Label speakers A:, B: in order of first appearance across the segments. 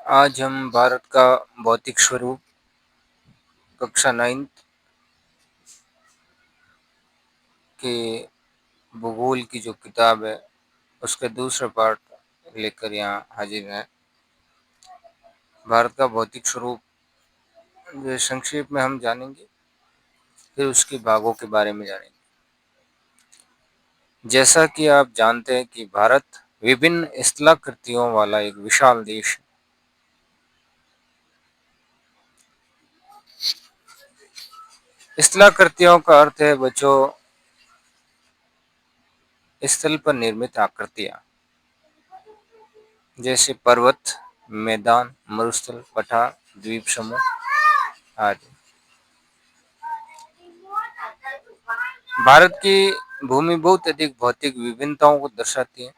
A: आज हम भारत का भौतिक स्वरूप कक्षा 9th के भूगोल की जो किताब है उसका दूसरा पार्ट लेकर यहाँ हाजिर हैं। भारत का भौतिक स्वरूप जो संक्षेप में हम जानेंगे, फिर उसके भागों के बारे में जानेंगे। जैसा कि आप जानते हैं कि भारत विभिन्न स्थलाकृतियों वाला एक विशाल देश है। स्थलाकृतियों का अर्थ है बच्चों स्थल पर निर्मित आकृतियां, जैसे पर्वत, मैदान, मरुस्थल, पठार, द्वीप समूह आदि। भारत की भूमि बहुत अधिक भौतिक विभिन्नताओं को दर्शाती है।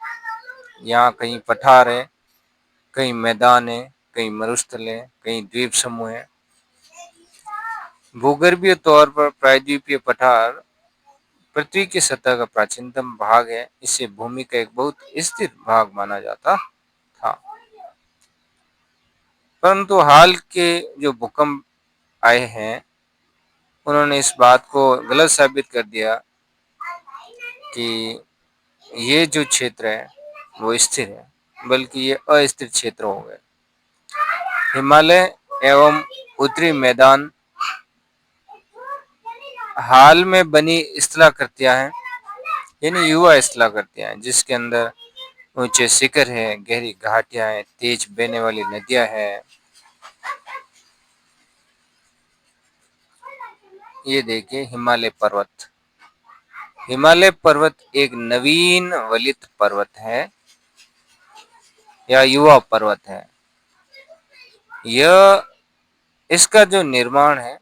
A: यहाँ कहीं पठार है, कहीं मैदान है, कहीं मरुस्थल है, कहीं द्वीप समूह है। भूगर्भीय तौर पर प्रायद्वीपीय पठार पृथ्वी की सतह का प्राचीनतम भाग है। इसे भूमि का एक बहुत स्थिर भाग माना जाता था, परंतु हाल के जो भूकंप आए हैं उन्होंने इस बात को गलत साबित कर दिया कि ये जो क्षेत्र है वो स्थिर है, बल्कि ये अस्थिर क्षेत्र हो गए। हिमालय एवं उत्तरी मैदान हाल में बनी स्थलाकृतियां हैं, यानी युवा स्थलाकृतियां हैं, जिसके अंदर ऊंचे शिखर है, गहरी घाटियां हैं, तेज बहने वाली नदियां हैं। ये देखिए हिमालय पर्वत। हिमालय पर्वत एक नवीन वलित पर्वत है या युवा पर्वत है। यह इसका जो निर्माण है,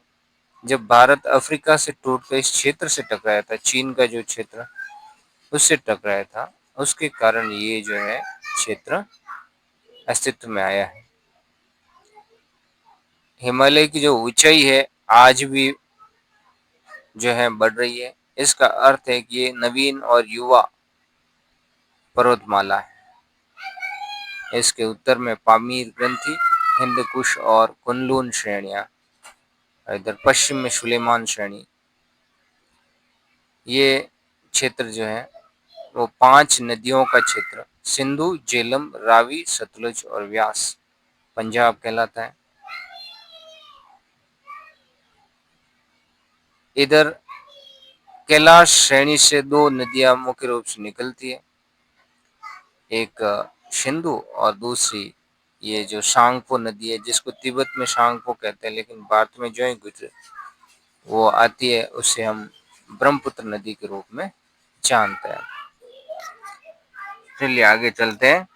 A: जब भारत अफ्रीका से टूटकर इस क्षेत्र से टकराया था, चीन का जो क्षेत्र उससे टकराया था, उसके कारण ये जो है क्षेत्र अस्तित्व में आया है। हिमालय की जो ऊंचाई है आज भी जो है बढ़ रही है। इसका अर्थ है कि ये नवीन और युवा पर्वतमाला है। इसके उत्तर में पामीर ग्रंथि, हिंदकुश और कुनलून श्रेणियां, इधर पश्चिम में सुलेमान श्रेणी। ये क्षेत्र जो है वो 5 नदियों का क्षेत्र, सिंधु, झेलम, रावी, सतलुज और व्यास, पंजाब कहलाता है। इधर कैलाश श्रेणी से 2 नदियां मुख्य रूप से निकलती है, एक सिंधु और दूसरी ये जो सांगपो नदी है, जिसको तिब्बत में सांगपो कहते हैं, लेकिन भारत में जो ही गुजरे वो आती है, उसे हम ब्रह्मपुत्र नदी के रूप में जानते हैं। चलिए आगे चलते हैं।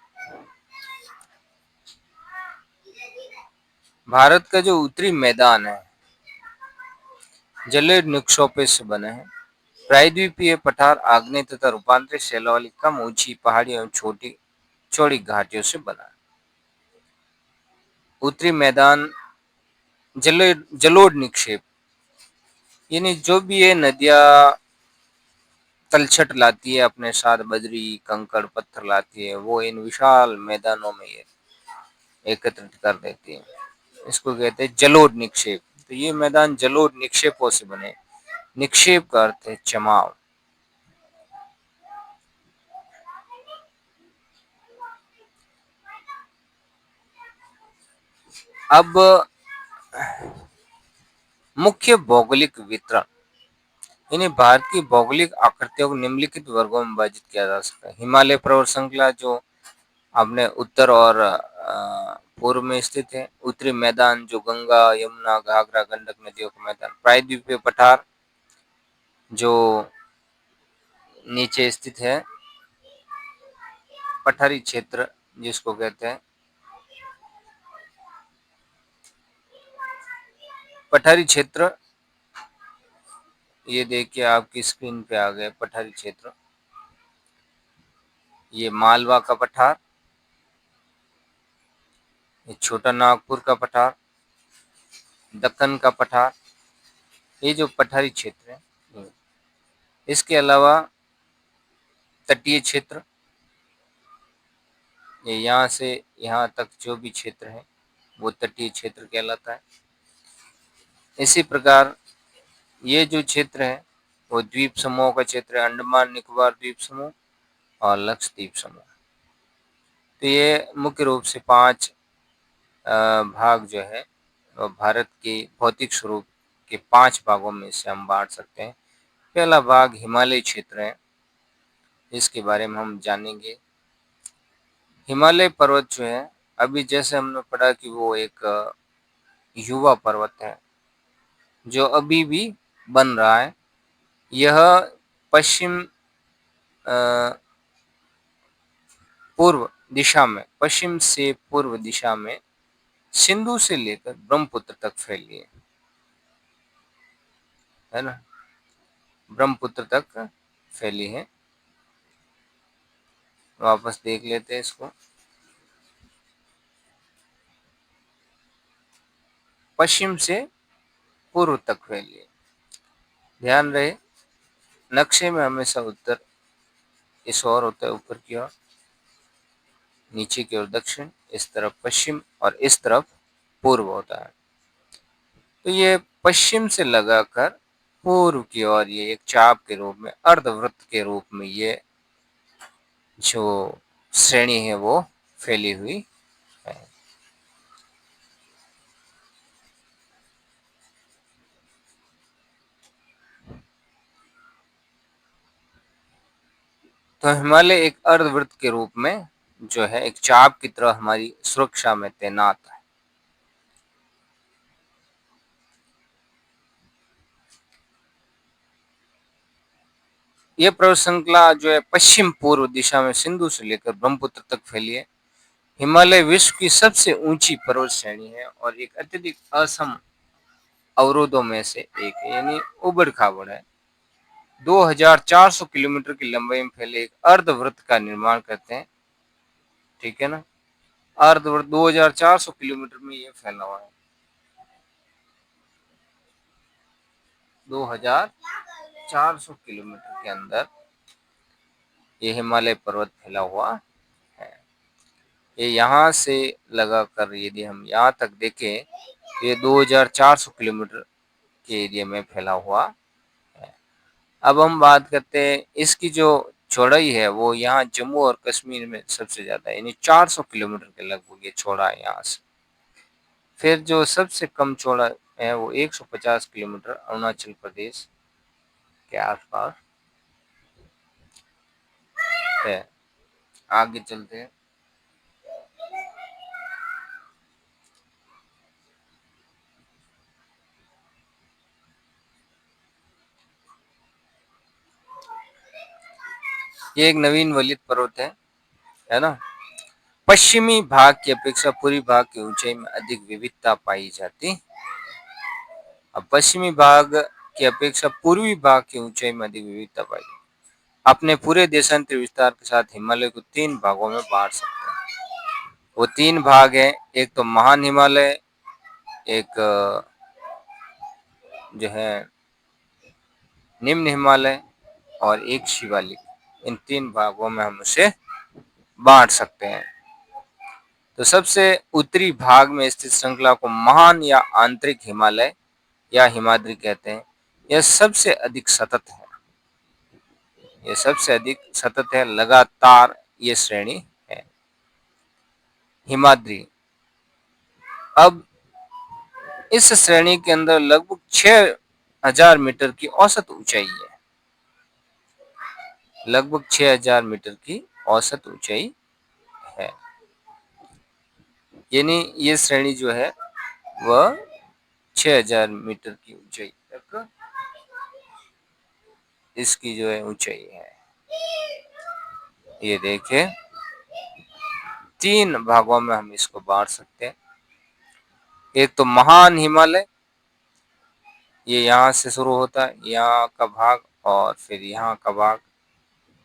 A: भारत का जो उत्तरी मैदान है जलीय निक्षेपों से बने हैं। प्रायद्वीपीय पठार आग्नेय तथा रूपांतरित शैलों वाली कम ऊंची पहाड़ियों एवं छोटी चौड़ी घाटियों से बना है। उत्तरी मैदान जलोढ़ निक्षेप, यानी जो भी ये नदियां तलछट लाती है अपने साथ, बजरी, कंकड़, पत्थर लाती है, वो इन विशाल मैदानों में ये एकत्रित कर देती है। इसको कहते हैं जलोढ़ निक्षेप। तो ये मैदान जलोढ़ निक्षेपों से बने। निक्षेप का अर्थ है जमाव। अब मुख्य भौगोलिक वितरण, यानी भारत की भौगोलिक आकृतियों को निम्नलिखित वर्गों में विभाजित किया जा सकता है। हिमालय पर्वत श्रृंखला जो अपने उत्तर और पूर्व में स्थित है। उत्तरी मैदान जो गंगा, यमुना, घाघरा, गंडक नदियों का मैदान। प्रायद्वीपीय पठार जो नीचे स्थित है। पठारी क्षेत्र जिसको कहते हैं पठारी क्षेत्र, ये देखिए आपकी स्क्रीन पे आ गए पठारी क्षेत्र। ये मालवा का पठार, ये छोटा नागपुर का पठार, दक्कन का पठार, ये जो पठारी क्षेत्र है। इसके अलावा तटीय क्षेत्र, ये यहाँ से यहाँ तक जो भी क्षेत्र है वो तटीय क्षेत्र कहलाता है। इसी प्रकार ये जो क्षेत्र है वो द्वीप समूहों का क्षेत्र है, अंडमान निकोबार द्वीप समूह और लक्षद्वीप समूह। तो ये मुख्य रूप से 5 भाग जो है भारत के भौतिक स्वरूप के 5 भागों में से हम बांट सकते हैं। पहला भाग हिमालय क्षेत्र है, इसके बारे में हम जानेंगे। हिमालय पर्वत जो है, अभी जैसे हमने पढ़ा कि वो एक युवा पर्वत है जो अभी भी बन रहा है। यह पश्चिम पूर्व दिशा में, पश्चिम से पूर्व दिशा में सिंधु से लेकर ब्रह्मपुत्र तक फैली है ना, ब्रह्मपुत्र तक फैली है। वापस देख लेते हैं इसको। पश्चिम से पूर्व तक फैली है। ध्यान रहे, नक्शे में हमेशा उत्तर इस ओर होता है, ऊपर की ओर, नीचे की ओर दक्षिण, इस तरफ पश्चिम और इस तरफ पूर्व होता है। तो ये पश्चिम से लगाकर पूर्व की ओर ये एक चाप के रूप में, अर्धवृत्त के रूप में ये जो श्रेणी है वो फैली हुई है। तो हिमालय एक अर्धवृत्त के रूप में जो है एक चाप की तरह हमारी सुरक्षा में तैनात है। यह पर्वत श्रृंखला जो है पश्चिम पूर्व दिशा में सिंधु से लेकर ब्रह्मपुत्र तक फैली है। हिमालय विश्व की सबसे ऊंची पर्वत श्रेणी है और एक अत्यधिक असम अवरोधों में से एक है, यानी उबड़ खाबड़ है। 2400 किलोमीटर की लंबाई में फैले एक अर्धवृत्त का निर्माण करते हैं। ठीक है ना, अर्धवृत्त 2400 किलोमीटर में ये फैला हुआ है। 2400 किलोमीटर के अंदर ये हिमालय पर्वत फैला हुआ है। ये यहाँ से लगाकर यदि हम यहाँ तक देखें तो ये 2400 किलोमीटर के एरिया में फैला हुआ है। अब हम बात करते हैं इसकी जो चौड़ाई है, वो यहाँ जम्मू और कश्मीर में सबसे ज्यादा है, यानी 400 किलोमीटर के लगभग ये चौड़ा है यहाँ से। फिर जो सबसे कम चौड़ा है वो 150 किलोमीटर अरुणाचल प्रदेश के आसपास है। आगे चलते हैं। ये एक नवीन वलित पर्वत है ना। पश्चिमी भाग की अपेक्षा पूर्वी भाग की ऊंचाई में अधिक विविधता पाई जाती। अब पश्चिमी भाग की अपेक्षा पूर्वी भाग की ऊंचाई में अधिक विविधता पाई जाती। अपने पूरे देशांतर विस्तार के साथ हिमालय को 3 भागों में बांट सकते हैं। वो 3 भाग हैं, एक तो महान हिमालय, एक जो है निम्न हिमालय और एक शिवालिक। इन 3 भागों में हम उसे बांट सकते हैं। तो सबसे उत्तरी भाग में स्थित श्रृंखला को महान या आंतरिक हिमालय या हिमाद्री कहते हैं। यह सबसे अधिक सतत है, ये सबसे अधिक सतत है, लगातार ये श्रेणी है। हिमाद्री, अब इस श्रेणी के अंदर लगभग 6000 मीटर की औसत ऊंचाई है, लगभग 6000 मीटर की औसत ऊंचाई है। यानी ये श्रेणी जो है वह 6000 मीटर की ऊंचाई तक इसकी जो है ऊंचाई है। ये देखिए, 3 भागों में हम इसको बांट सकते हैं। एक तो महान हिमालय, ये यहाँ से शुरू होता है, यहाँ का भाग और फिर यहाँ का भाग,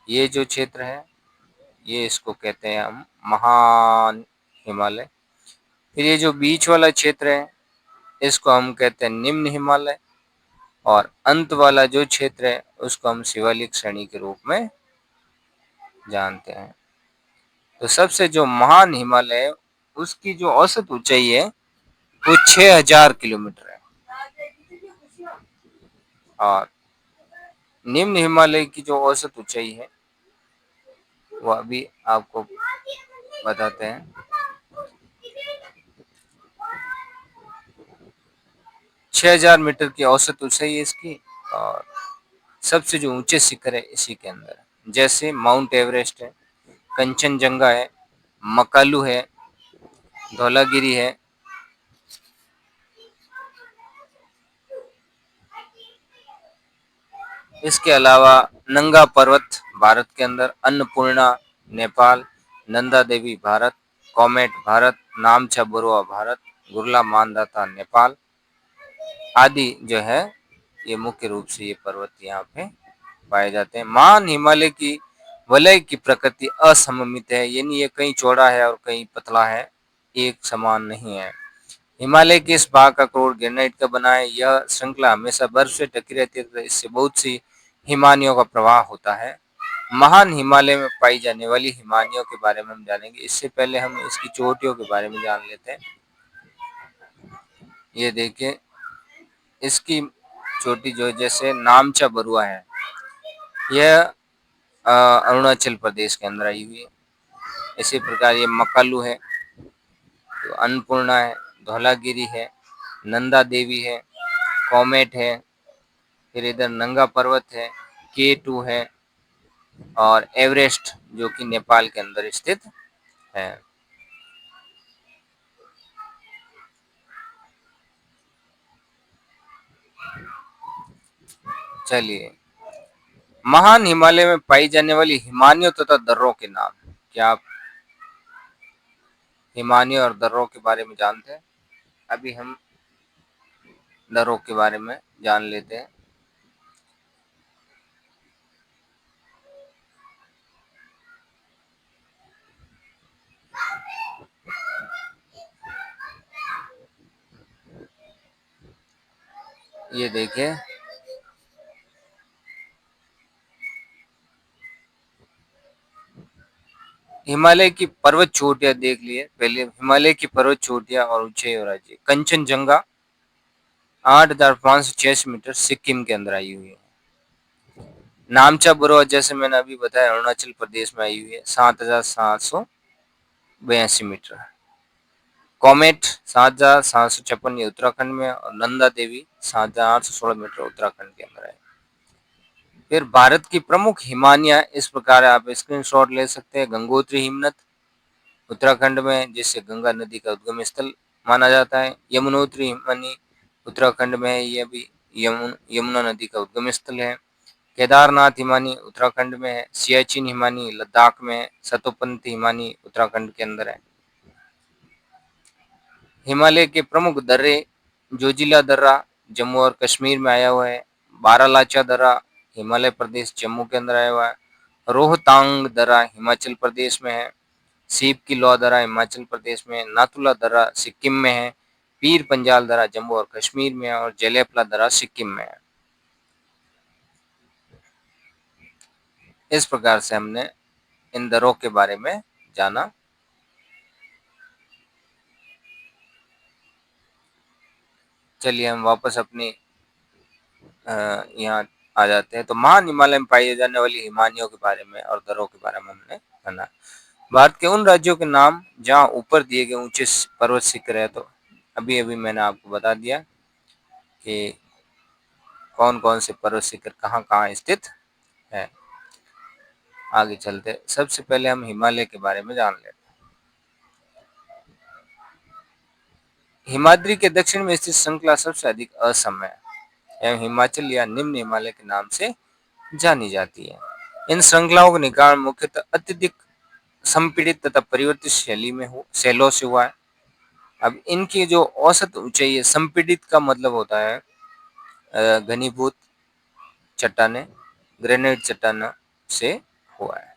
A: ये जो क्षेत्र है ये इसको कहते हैं हम महान हिमालय। फिर ये जो बीच वाला क्षेत्र है इसको हम कहते हैं निम्न हिमालय, और अंत वाला जो क्षेत्र है उसको हम शिवालिक श्रेणी के रूप में जानते हैं। तो सबसे जो महान हिमालय है उसकी जो औसत ऊंचाई है वो 6000 किलोमीटर है। और निम्न हिमालय की जो औसत ऊंचाई है वो अभी आपको बताते हैं। 6000 मीटर की औसत ऊंचाई है इसकी। और सबसे जो ऊंचे शिखर है इसी के अंदर है। जैसे माउंट एवरेस्ट है, कंचनजंगा है, मकालू है, धौलागिरी है। इसके अलावा नंगा पर्वत भारत के अंदर, अन्नपूर्णा नेपाल, नंदा देवी भारत, कॉमेट भारत, नामचा बरुआ भारत, गुरला मानदाता नेपाल आदि जो है ये मुख्य रूप से ये पर्वत यहाँ पे पाए जाते हैं। महान हिमालय की वलय की प्रकृति असममित है, यानी ये कहीं चौड़ा है और कहीं पतला है, एक समान नहीं है। हिमालय के इस भाग का कोर ग्रेनाइट का बना है। यह श्रृंखला हमेशा बर्फ से ढकी रहती है तथा इससे बहुत सी हिमानियों का प्रवाह होता है। महान हिमालय में पाई जाने वाली हिमानियों के बारे में हम जानेंगे। इससे पहले हम इसकी चोटियों के बारे में जान लेते हैं। ये देखिए इसकी चोटी जो जैसे नामचा बरुआ है, यह अरुणाचल प्रदेश के अंदर आई हुई है। इसी प्रकार ये मकालू है, तो अन्नपूर्णा है, धौलागिरी है, नंदा देवी है, कॉमेट है, फिर इधर नंगा पर्वत है, K2 है और एवरेस्ट जो कि नेपाल के अंदर स्थित है। चलिए, महान हिमालय में पाई जाने वाली हिमानियों तथा दर्रों के नाम। क्या आप हिमानियों और दर्रों के बारे में जानते हैं? अभी हम दर्रों के बारे में जान लेते हैं। ये देखिए हिमालय की पर्वत चोटियां देख लिए। पहले हिमालय की पर्वत चोटियां और ऊंचाई और राज्य। कंचनजंगा 8586 मीटर सिक्किम के अंदर आई हुई है। नामचा बरुआ जैसे मैंने अभी बताया अरुणाचल प्रदेश में आई हुई है, 7782 मीटर। कॉमेट 7756 ये उत्तराखंड में, और नंदा देवी 7816 मीटर उत्तराखंड के अंदर है। फिर भारत की प्रमुख हिमानियां इस प्रकार है, आप स्क्रीनशॉट ले सकते हैं। गंगोत्री हिमनद उत्तराखंड में, जिससे गंगा नदी का उद्गम स्थल माना जाता है। यमुनोत्री हिमानी उत्तराखंड में है, यह भी यमुना नदी का उद्गम स्थल है। केदारनाथ हिमानी उत्तराखंड में है। सियाचिन हिमानी लद्दाख में है। सतोपंथी हिमानी उत्तराखंड के अंदर है। हिमालय के प्रमुख दर्रे। जोजिला दर्रा जम्मू और कश्मीर में आया हुआ है। बारालाचा दर्रा हिमालय प्रदेश जम्मू के अंदर आया हुआ है। रोहतांग दर्रा हिमाचल प्रदेश में है। सीप की लौ दर्रा हिमाचल प्रदेश में है। नाथुला दर्रा सिक्किम में है। पीर पंजाल दर्रा जम्मू और कश्मीर में है और जलेपला दर्रा सिक्किम में है। इस प्रकार से हमने इन दर्रों के बारे में जाना। चलिए हम वापस अपनी यहाँ आ जाते हैं। तो महान हिमालय में पाई जाने वाली हिमानियों के बारे में और दर्रों के बारे में हमने जाना। भारत के उन राज्यों के नाम जहाँ ऊपर दिए गए ऊंचे पर्वत शिखर है। तो अभी अभी मैंने आपको बता दिया कि कौन कौन से पर्वत शिखर कहाँ कहाँ स्थित है। आगे चलते, सबसे पहले हम हिमालय के बारे में जान लेते हैं। हिमाद्री के दक्षिण में स्थित श्रृंखला सबसे अधिक असम है एवं हिमाचल या निम्न हिमालय के नाम से जानी जाती है। इन श्रृंखलाओं का निर्माण मुख्यतः अत्यधिक संपीड़ित तथा परिवर्तित शैली में शैलों से हुआ है। अब इनकी जो औसत ऊंचाई है, संपीड़ित का मतलब होता है घनीभूत चट्टाने, ग्रेनाइट चट्टानों से हुआ है।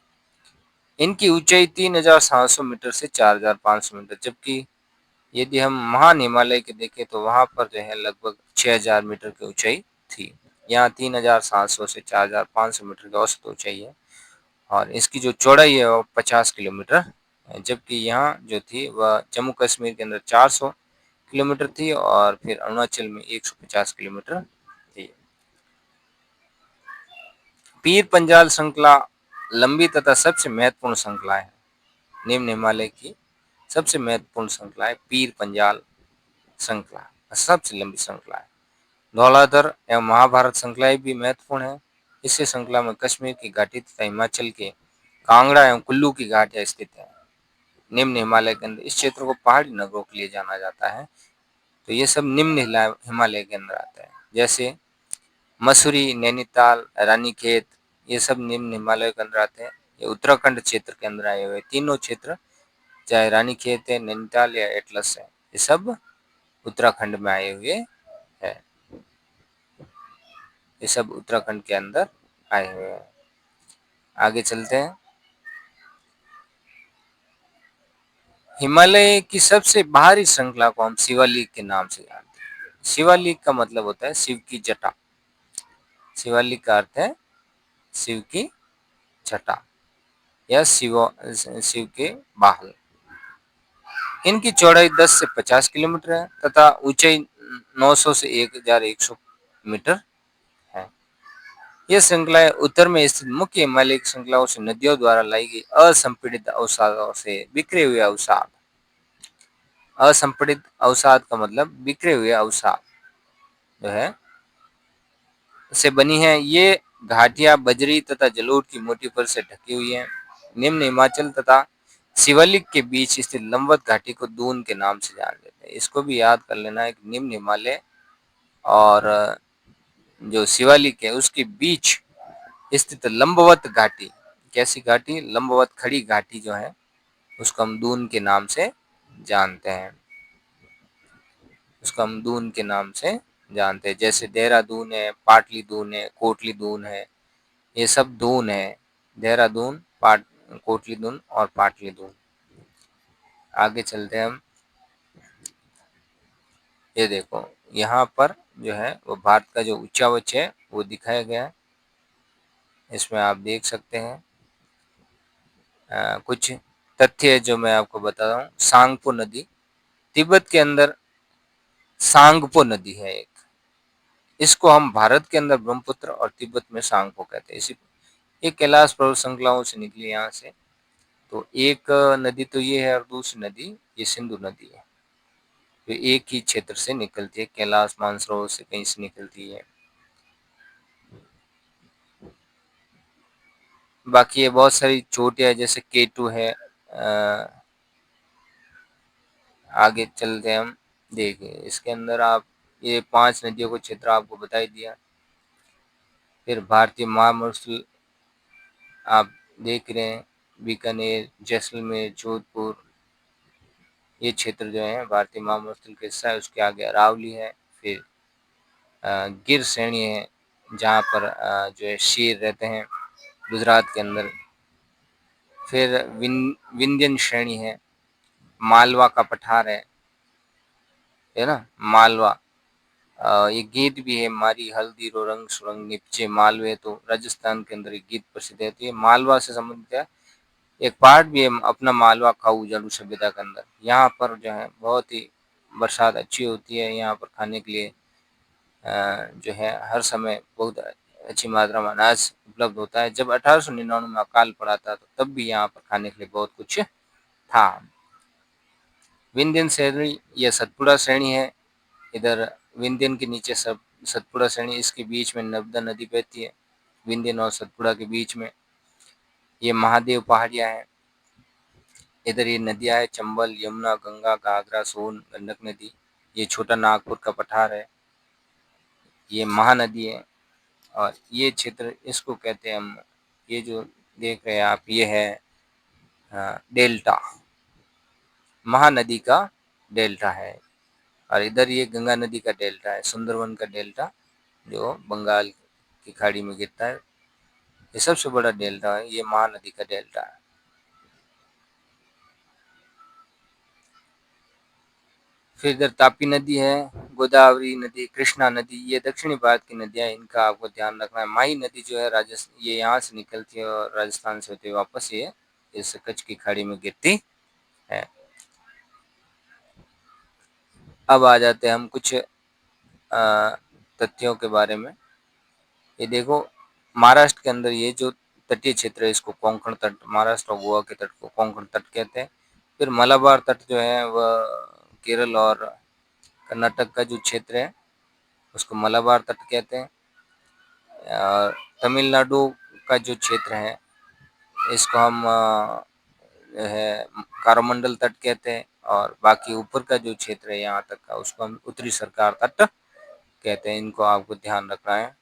A: इनकी ऊंचाई 3700 मीटर से 4500 मीटर, जबकि यदि हम महान हिमालय के देखें तो वहां पर जो है लगभग 6000 मीटर की ऊंचाई थी। यहाँ 3700 से 4500 मीटर की औसत ऊंचाई है और इसकी जो चौड़ाई है वो 50 किलोमीटर है, जबकि यहाँ जो थी वह जम्मू कश्मीर के अंदर 400 किलोमीटर थी और फिर अरुणाचल में 150 किलोमीटर थी। पीर पंजाल श्रृंखला लंबी तथा सबसे महत्वपूर्ण श्रृंखला है। निम्न हिमालय की सबसे महत्वपूर्ण श्रृंखला है पीर पंजाल श्रृंखला, सबसे लंबी श्रृंखला है। धौलाधर एवं महाभारत श्रृंखलाएं भी महत्वपूर्ण है। इसी श्रृंखला में कश्मीर की घाटी तथा हिमाचल के कांगड़ा एवं कुल्लू की घाटियां स्थित है। निम्न हिमालय के अंदर इस क्षेत्र को पहाड़ी नगरों के लिए जाना जाता है। तो ये सब निम्न हिमालय के अंदर आता है, जैसे मसूरी, नैनीताल, रानीखेत, ये सब निम्न हिमालय के अंदर आते हैं। ये उत्तराखंड क्षेत्र के अंदर आए हुए तीनों क्षेत्र, चाहे रानीखेत है, नैनीताल या एटलस है, ये सब उत्तराखंड में आए हुए हैं। ये सब उत्तराखंड के अंदर आए हुए हैं। आगे चलते हैं। हिमालय की सबसे बाहरी श्रृंखला को हम शिवालिक के नाम से जानते हैं। शिवालिक का मतलब होता है शिव की जटा। शिवालिक का अर्थ है शिव की जटा या शिव के बाहल। इनकी चौड़ाई 10 से 50 किलोमीटर है तथा ऊंचाई 900 से 1100 मीटर है। ये श्रृंखलाएं उत्तर में स्थित मुख्य हिमालयी श्रृंखलाओं से नदियों द्वारा लाई गई असंपीड़ित अवसादों से बिखरे हुए अवसाद। असंपीड़ित अवसाद का मतलब बिखरे हुए अवसाद जो है से बनी है। ये घाटियां बजरी तथा जलोढ़ की मोटी परत से ढकी हुई हैं। निम्न हिमाचल तथा शिवालिक के बीच स्थित लंबवत घाटी को दून के नाम से जान लेते हैं। इसको भी याद कर लेना है कि निम्न हिमालय और जो शिवालिक है उसके बीच स्थित लंबवत घाटी, कैसी घाटी? लंबवत खड़ी घाटी जो है उसको हम दून के नाम से जानते हैं। उसको हम दून के नाम से जानते हैं। जैसे देहरादून है, पाटली दून है, कोटली दून है, ये सब दून है। देहरादून, कोटली दून और पाटली दून। आगे चलते हैं हम। ये देखो यहाँ पर जो है वो भारत का जो उच्चावच है वो दिखाया गया है। इसमें आप देख सकते हैं कुछ तथ्य जो मैं आपको बता रहा हूँ। सांगपो नदी तिब्बत के अंदर सांगपो नदी है एक। इसको हम भारत के अंदर ब्रह्मपुत्र और तिब्बत में सांगपो कहते हैं। इसी ये कैलाश पर्वत श्रृंखलाओं से निकली यहाँ से। तो एक नदी तो ये है और दूसरी नदी ये सिंधु नदी है। तो एक ही क्षेत्र से निकलती है, कैलाश मानसरोवर से कहीं से निकलती है। बाकी ये बहुत सारी चोटियां जैसे केटू है। आगे चलते हैं हम। देखिए इसके अंदर आप ये 5 नदियों को क्षेत्र आपको बता ही दिया। फिर भारतीय महामंडल आप देख रहे हैं, बीकानेर, जैसलमेर, जोधपुर, ये क्षेत्र जो है भारतीय महामंडल के हिस्सा है। उसके आगे अरावली है। फिर गिर श्रेणी है जहाँ पर जो है शेर रहते हैं गुजरात के अंदर। फिर विंध्यन श्रेणी है, मालवा का पठार है ना, मालवा। ये गीत भी है, मारी हल्दी रो रंग सुरंग निपचे मालवे। तो राजस्थान के अंदर एक गीत प्रसिद्ध है। तो ये मालवा से संबंधित है। एक पार्ट भी है अपना मालवा खाऊ जालू सभ्यता के अंदर। यहाँ पर जो है बहुत ही बरसात अच्छी होती है। यहाँ पर खाने के लिए जो है हर समय बहुत अच्छी मात्रा में अनाज उपलब्ध होता है। जब 1899 में अकाल पड़ा था तो तब भी यहाँ पर खाने के लिए बहुत कुछ था। विंध्यन श्रेणी यह सतपुड़ा श्रेणी है। इधर विंध्यन के नीचे सब सतपुड़ा श्रेणी, इसके बीच में नर्मदा नदी बहती है विंध्यन और सतपुड़ा के बीच में। ये महादेव पहाड़ियाँ हैं। इधर ये नदियाँ है चंबल, यमुना, गंगा, घाघरा, सोन, गंडक नदी। ये छोटा नागपुर का पठार है। ये महानदी है। और ये क्षेत्र इसको कहते हैं हम, ये जो देख रहे हैं आप ये है डेल्टा, महानदी का डेल्टा है। और इधर ये गंगा नदी का डेल्टा है, सुंदरवन का डेल्टा जो बंगाल की खाड़ी में गिरता है। ये सबसे बड़ा डेल्टा है, ये महानदी का डेल्टा है। फिर इधर तापी नदी है, गोदावरी नदी, कृष्णा नदी, ये दक्षिणी भारत की नदियां, इनका आपको ध्यान रखना है। माही नदी जो है राजस्थान, ये यहाँ से निकलती है और राजस्थान से होते हुए वापस ये इस कच्छ की खाड़ी में गिरती है। अब आ जाते हैं हम कुछ तथ्यों के बारे में। ये देखो, महाराष्ट्र के अंदर ये जो तटीय क्षेत्र है इसको कोंकण तट, महाराष्ट्र और गोवा के तट को कोंकण तट कहते हैं। फिर मलाबार तट जो है वह केरल और कर्नाटक का जो क्षेत्र है उसको मलाबार तट कहते हैं। और तमिलनाडु का जो क्षेत्र है इसको हम जो है कारोमंडल तट कहते हैं। और बाकी ऊपर का जो क्षेत्र है यहाँ तक का उसको हम उत्तरी सरकार तट कहते हैं। इनको आपको ध्यान रखना है।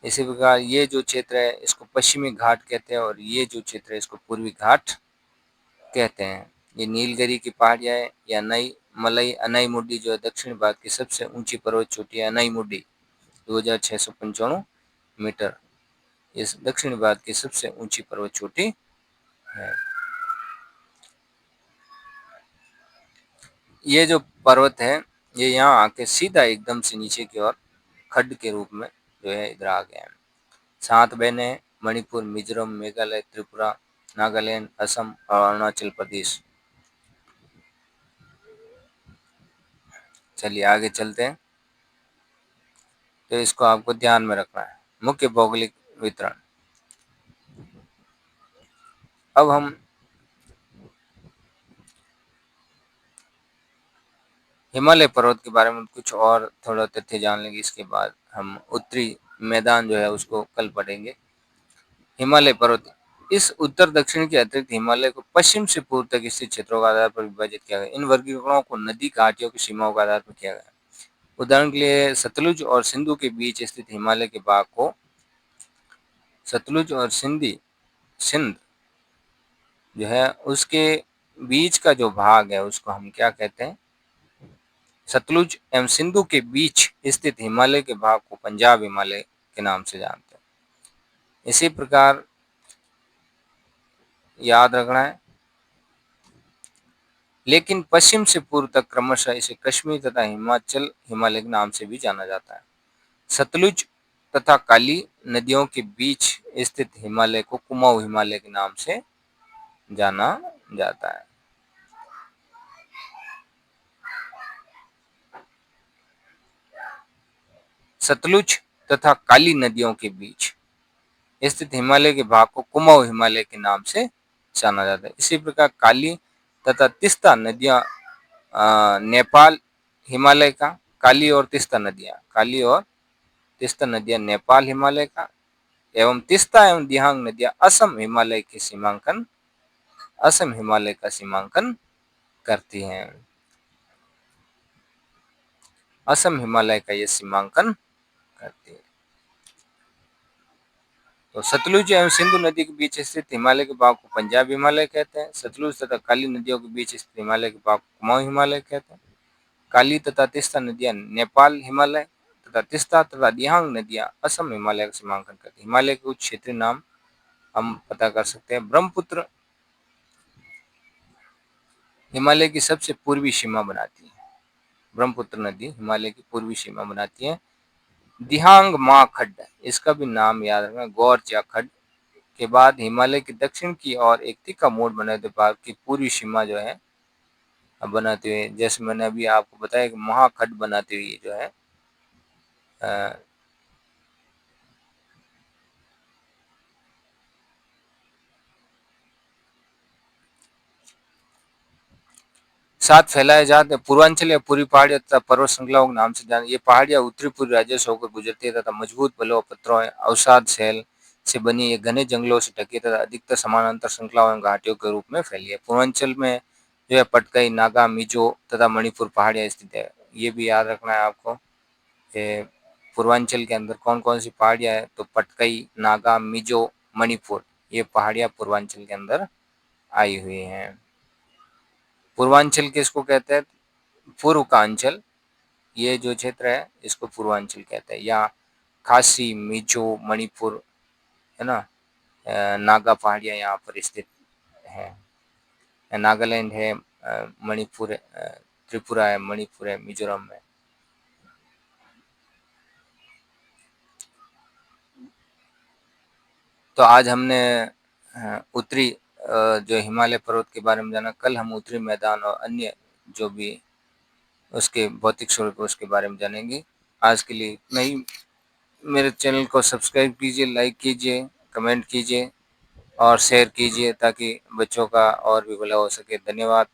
A: इसी प्रकार ये जो क्षेत्र है इसको पश्चिमी घाट कहते हैं और ये जो क्षेत्र है इसको पूर्वी घाट कहते हैं। ये नीलगिरी की पहाड़ियाँ है या नई मलई अनाई मुड्डी जो है दक्षिण भारत की सबसे ऊंची पर्वत चोटी है। अनाई मुड्डी 2695 मीटर इस दक्षिण भारत की सबसे ऊंची पर्वत चोटी है। ये जो पर्वत है ये यहाँ आके सीधा एकदम से नीचे की ओर खड्ड के रूप में जो है इधर आ गया है। 7 बहने हैं, मणिपुर, मिजोरम, मेघालय, त्रिपुरा, नागालैंड, असम और अरुणाचल प्रदेश। चलिए आगे चलते हैं। तो इसको आपको ध्यान में रखना है। मुख्य भौगोलिक वितरण। अब हम हिमालय पर्वत के बारे में कुछ और थोड़ा तथ्य जान लेंगे। इसके बाद हम उत्तरी मैदान जो है उसको कल पढ़ेंगे। हिमालय पर्वत इस उत्तर दक्षिण के अतिरिक्त हिमालय को पश्चिम से पूर्व तक स्थित क्षेत्रों के आधार पर विभाजित किया गया। इन वर्गीकरणों को नदी घाटियों की सीमाओं के आधार पर किया गया। उदाहरण के लिए सतलुज और सिंधु के बीच स्थित हिमालय के भाग को सतलुज और सिंध जो है उसके बीच का जो भाग है उसको हम क्या कहते हैं? सतलुज एवं सिंधु के बीच स्थित हिमालय के भाग को पंजाब हिमालय के नाम से जानते हैं। इसी प्रकार याद रखना है। लेकिन पश्चिम से पूर्व तक क्रमशः इसे कश्मीर तथा हिमाचल हिमालय के नाम से भी जाना जाता है। सतलुज तथा काली नदियों के बीच स्थित हिमालय को कुमाऊं हिमालय के नाम से जाना जाता है। सतलुज तथा काली नदियों के बीच स्थित हिमालय के भाग को कुमाऊं हिमालय के नाम से जाना जाता है। इसी प्रकार काली तथा तीस्ता नदियां नेपाल हिमालय का काली और तीस्ता नदियां नेपाल हिमालय का एवं तीस्ता एवं दिहांग नदियां असम हिमालय का सीमांकन करती हैं। असम हिमालय का ये सीमांकन करती है। तो सतलुज एवं सिंधु नदी के बीच स्थित हिमालय के भाग को पंजाब हिमालय कहते हैं। सतलुज तथा काली नदियों के बीच स्थित हिमालय के भाग को कुमाऊं हिमालय कहते हैं। काली तथा तीस्ता नदियां नेपाल हिमालय तथा तीस्ता तथा दिहांग नदियां असम हिमालय का सीमांकन करती हैं। हिमालय के कुछ क्षेत्रीय नाम हम पता कर सकते हैं। ब्रह्मपुत्र हिमालय की सबसे पूर्वी सीमा बनाती है। ब्रह्मपुत्र नदी हिमालय की पूर्वी सीमा बनाती है। दिहांग मा खड्ड इसका भी नाम याद रखना। गौरचा खड्ड के बाद हिमालय के दक्षिण की ओर एक तिक्का मोड़ बनाते भारत की पूर्वी सीमा जो है बनाते हुए, जैसे मैंने अभी आपको बताया कि महाखड्ड बनाते हुए जो है साथ फैलाए जाते पूर्वांचल या पूर्वी पहाड़ियां तथा पर्वत श्रृंखलाओं के नाम से जाने। ये पहाड़ियां उत्तरी पूर्वी राज्यों से होकर गुजरती है तथा मजबूत बलों पत्थरों अवसाद शैल से बनी ये घने जंगलों से ढकी तथा अधिकतर समानांतर श्रृंखलाओं एवं घाटियों के रूप में फैली है। पूर्वांचल में जो है पटकई, नागा, मिजो तथा मणिपुर पहाड़ियां स्थित है। ये भी याद रखना है आपको। पूर्वांचल के अंदर कौन कौन सी पहाड़ियां है? तो पटकई, नागा, मिजो, मणिपुर ये पहाड़ियां पूर्वांचल के अंदर आई हुई हैं। पूर्वांचल किसको कहते हैं? पूर्व का अंचल, ये जो क्षेत्र है इसको पूर्वांचल कहते हैं। या खासी, मिजो, मणिपुर है ना, नागा पहाड़ियां यहाँ पर स्थित है। नागालैंड है, मणिपुर त्रिपुरा है, मणिपुर है, मिजोरम है। तो आज हमने उत्तरी जो हिमालय पर्वत के बारे में जाना। कल हम उत्तरी मैदान और अन्य जो भी उसके भौतिक स्वरूप उसके बारे में जानेंगे। आज के लिए इतना ही। मेरे चैनल को सब्सक्राइब कीजिए, लाइक कीजिए, कमेंट कीजिए और शेयर कीजिए ताकि बच्चों का और भी भला हो सके। धन्यवाद।